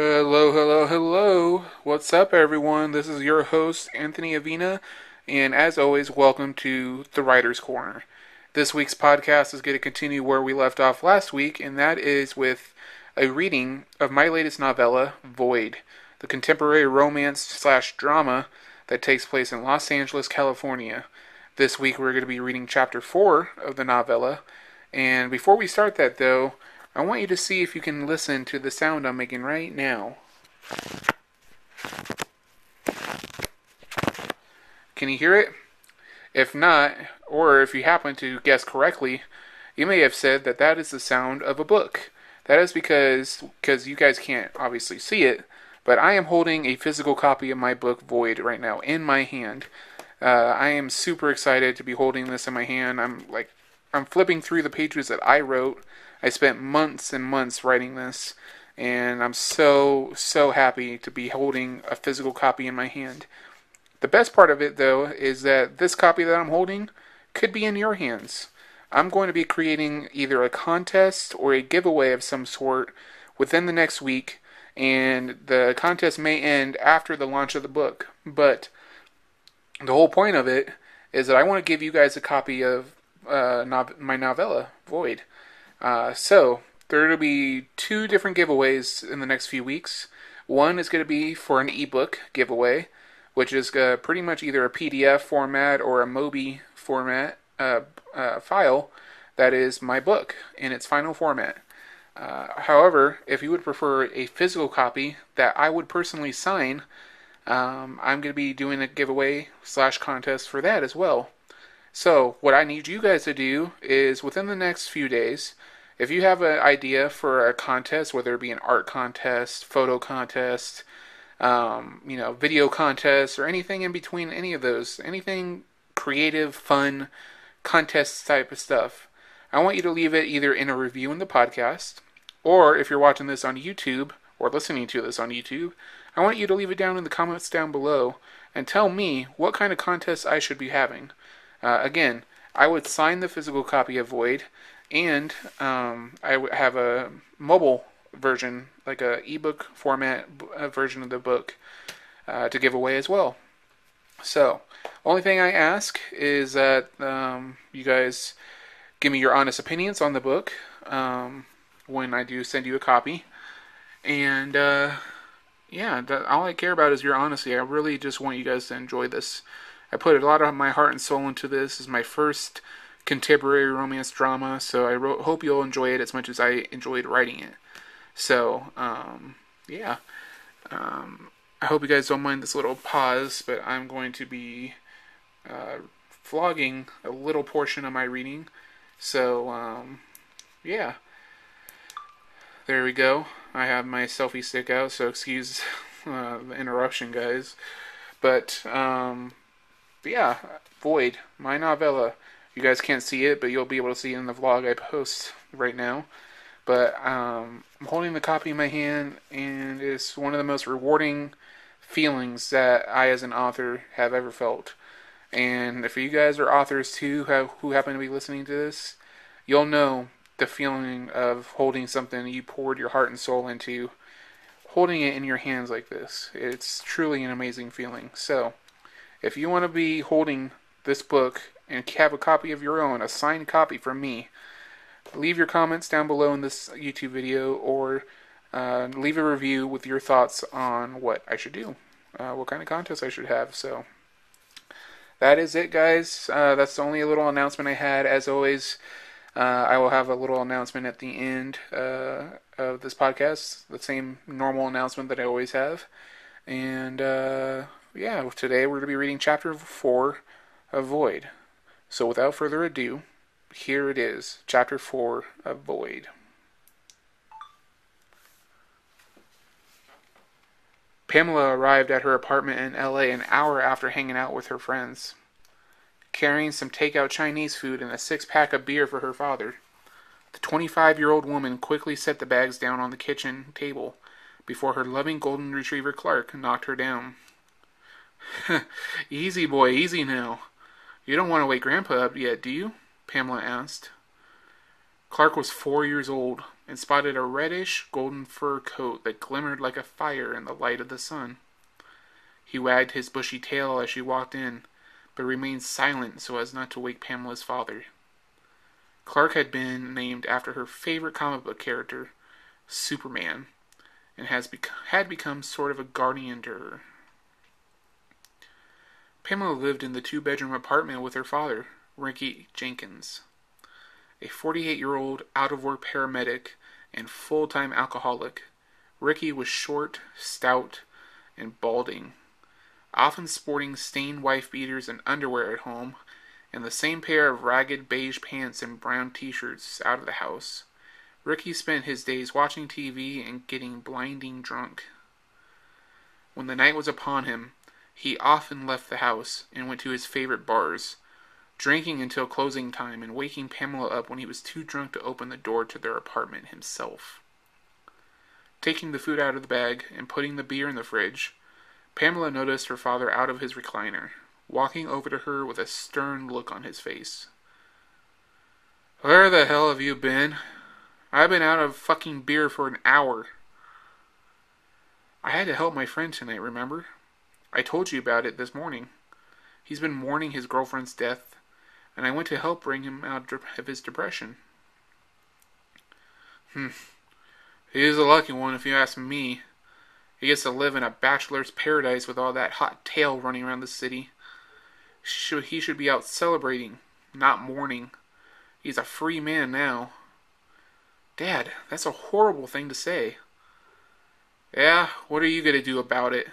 Hello, hello, hello. What's up, everyone? This is your host, Anthony Avina, and as always, welcome to the Writer's Corner. This week's podcast is going to continue where we left off last week, and that is with a reading of my latest novella, Void, the contemporary romance slash drama that takes place in Los Angeles, California. This week, we're going to be reading chapter 4 of the novella, and before we start that, though, I want you to see if you can listen to the sound I'm making right now. Can you hear it? If not, or if you happen to guess correctly, you may have said that that is the sound of a book. That is because you guys can't obviously see it, but I am holding a physical copy of my book Void right now in my hand. I am super excited to be holding this in my hand. I'm flipping through the pages that I wrote. I spent months and months writing this, and I'm so happy to be holding a physical copy in my hand. The best part of it, though, is that this copy that I'm holding could be in your hands. I'm going to be creating either a contest or a giveaway of some sort within the next week, and the contest may end after the launch of the book. But the whole point of it is that I want to give you guys a copy of my novella, Void. So there will be two different giveaways in the next few weeks. One is going to be for an ebook giveaway, which is pretty much either a PDF format or a Mobi format file that is my book in its final format. However, if you would prefer a physical copy that I would personally sign, I'm going to be doing a giveaway slash contest for that as well. So what I need you guys to do is within the next few days, if you have an idea for a contest, whether it be an art contest, photo contest, video contest, or anything in between any of those, anything creative, fun, contest type of stuff, I want you to leave it either in a review in the podcast, or if you're watching this on YouTube, or listening to this on YouTube, I want you to leave it down in the comments down below, and tell me what kind of contest I should be having. Again, I would sign the physical copy of Void, and I have a mobile version, like a ebook format version of the book to give away as well. So, only thing I ask is that you guys give me your honest opinions on the book when I do send you a copy. And all I care about is your honesty. I really just want you guys to enjoy this. I put a lot of my heart and soul into this. This is my first contemporary romance drama, so I hope you'll enjoy it as much as I enjoyed writing it. So, I hope you guys don't mind this little pause, but I'm going to be vlogging a little portion of my reading. So, there we go. I have my selfie stick out, so excuse the interruption, guys. But, Void, my novella. You guys can't see it, but you'll be able to see it in the vlog I post right now. But I'm holding the copy in my hand, and it's one of the most rewarding feelings that I, as an author, have ever felt. And if you guys are authors too, who happen to be listening to this, you'll know the feeling of holding something you poured your heart and soul into, holding it in your hands like this. It's truly an amazing feeling. So, if you want to be holding this book and have a copy of your own, a signed copy from me, leave your comments down below in this YouTube video, or leave a review with your thoughts on what I should do, what kind of contest I should have. So that is it, guys. That's the only little announcement I had. As always, I will have a little announcement at the end of this podcast, the same normal announcement that I always have. And today we're going to be reading chapter 4 of Void. So without further ado, here it is, chapter 4 of Void. Pamela arrived at her apartment in LA an hour after hanging out with her friends, carrying some takeout Chinese food and a 6-pack of beer for her father. The 25-year-old woman quickly set the bags down on the kitchen table before her loving golden retriever Clark knocked her down. Easy, boy, easy now. You don't want to wake Grandpa up yet, do you? Pamela asked. Clark was 4 years old and spotted a reddish golden fur coat that glimmered like a fire in the light of the sun. He wagged his bushy tail as she walked in, but remained silent so as not to wake Pamela's father. Clark had been named after her favorite comic book character, Superman, and had become sort of a guardian to her. Pamela lived in the 2-bedroom apartment with her father, Ricky Jenkins, a 48-year-old out-of-work paramedic and full-time alcoholic. Ricky was short, stout, and balding, often sporting stained wife beaters and underwear at home, and the same pair of ragged beige pants and brown t-shirts out of the house. Ricky spent his days watching TV and getting blinding drunk. When the night was upon him, he often left the house and went to his favorite bars, drinking until closing time and waking Pamela up when he was too drunk to open the door to their apartment himself. Taking the food out of the bag and putting the beer in the fridge, Pamela noticed her father out of his recliner, walking over to her with a stern look on his face. "Where the hell have you been? I've been out of fucking beer for an hour." "I had to help my friend tonight, remember? I told you about it this morning. He's been mourning his girlfriend's death, and I went to help bring him out of his depression." He's a lucky one if you ask me. He gets to live in a bachelor's paradise with all that hot tail running around the city. He should be out celebrating, not mourning. He's a free man now." "Dad, that's a horrible thing to say." "Yeah, what are you going to do about it?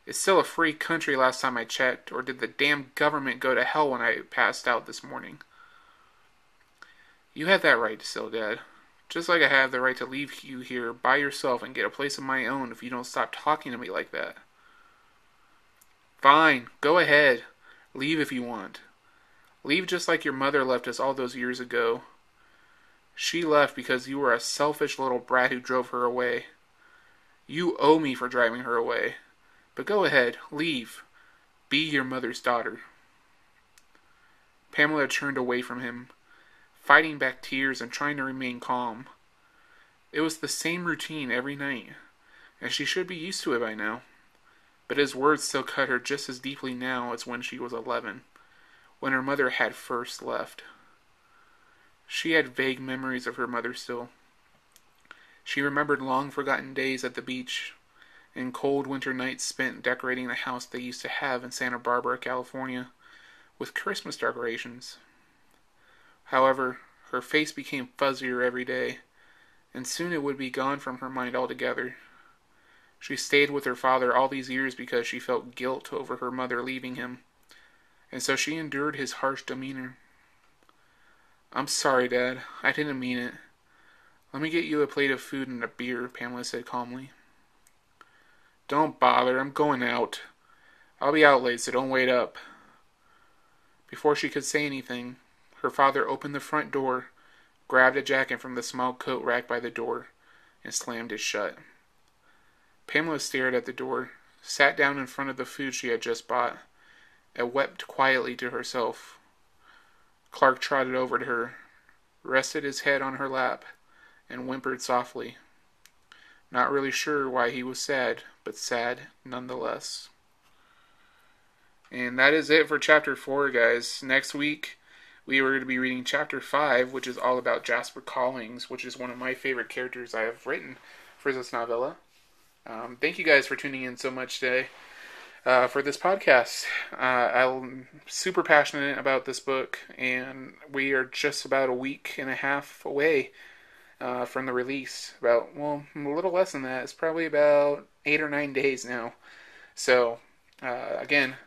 It's still a free country last time I checked, or did the damn government go to hell when I passed out this morning?" "You have that right still, Dad. Just like I have the right to leave you here by yourself and get a place of my own if you don't stop talking to me like that." "Fine, go ahead. Leave if you want. Leave just like your mother left us all those years ago. She left because you were a selfish little brat who drove her away. You owe me for driving her away. But go ahead, leave. Be your mother's daughter." Pamela turned away from him, fighting back tears and trying to remain calm. It was the same routine every night, and she should be used to it by now. But his words still cut her just as deeply now as when she was 11, when her mother had first left. She had vague memories of her mother still. She remembered long-forgotten days at the beach, and cold winter nights spent decorating the house they used to have in Santa Barbara, California, with Christmas decorations. However, her face became fuzzier every day, and soon it would be gone from her mind altogether. She stayed with her father all these years because she felt guilt over her mother leaving him, and so she endured his harsh demeanor. "I'm sorry, Dad. I didn't mean it. Let me get you a plate of food and a beer," Pamela said calmly. "Don't bother. I'm going out. I'll be out late, so don't wait up." Before she could say anything, her father opened the front door, grabbed a jacket from the small coat rack by the door, and slammed it shut. Pamela stared at the door, sat down in front of the food she had just bought, and wept quietly to herself. Clark trotted over to her, rested his head on her lap, and whimpered softly. Not really sure why he was sad, but sad nonetheless. And that is it for Chapter 4, guys. Next week, we are going to be reading Chapter 5, which is all about Jasper Collins, which is one of my favorite characters I have written for this novella. Thank you guys for tuning in so much today for this podcast. I'm super passionate about this book, and we are just about a week and a half away from the release. A little less than that. It's probably about 8 or 9 days now. So, again,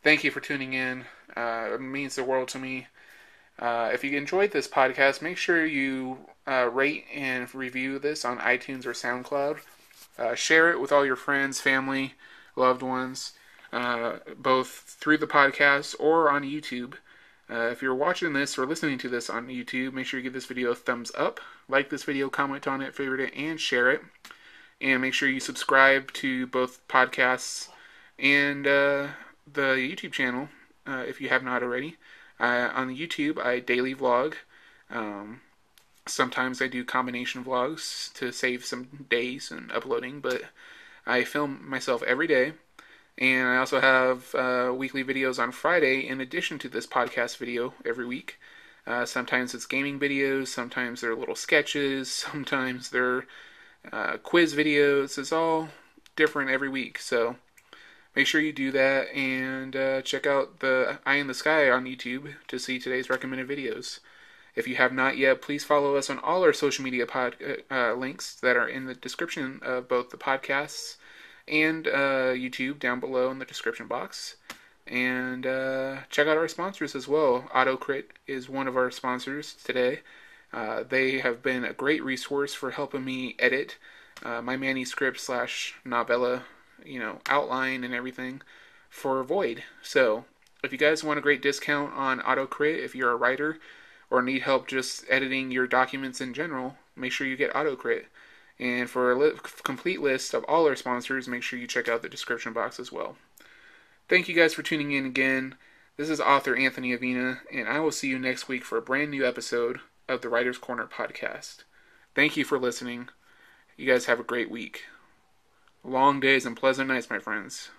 thank you for tuning in. It means the world to me. If you enjoyed this podcast, make sure you rate and review this on iTunes or SoundCloud. Share it with all your friends, family, loved ones, both through the podcast or on YouTube. If you're watching this or listening to this on YouTube, make sure you give this video a thumbs up, like this video, comment on it, favorite it, and share it. And make sure you subscribe to both podcasts and the YouTube channel if you have not already. On the YouTube, I daily vlog. Sometimes I do combination vlogs to save some days in uploading, but I film myself every day. And I also have weekly videos on Friday in addition to this podcast video every week. Sometimes it's gaming videos, sometimes they're little sketches, sometimes they're quiz videos. It's all different every week. So make sure you do that and check out the Eye in the Sky on YouTube to see today's recommended videos. If you have not yet, please follow us on all our social media links that are in the description of both the podcasts and YouTube down below in the description box. And check out our sponsors as well. AutoCrit is one of our sponsors today. They have been a great resource for helping me edit my manuscript slash novella, outline and everything for Void. So if you guys want a great discount on AutoCrit, if you're a writer or need help just editing your documents in general, make sure you get AutoCrit. And for a complete list of all our sponsors, make sure you check out the description box as well. Thank you guys for tuning in again. This is author Anthony Avina, and I will see you next week for a brand new episode of the Writer's Corner podcast. Thank you for listening. You guys have a great week. Long days and pleasant nights, my friends.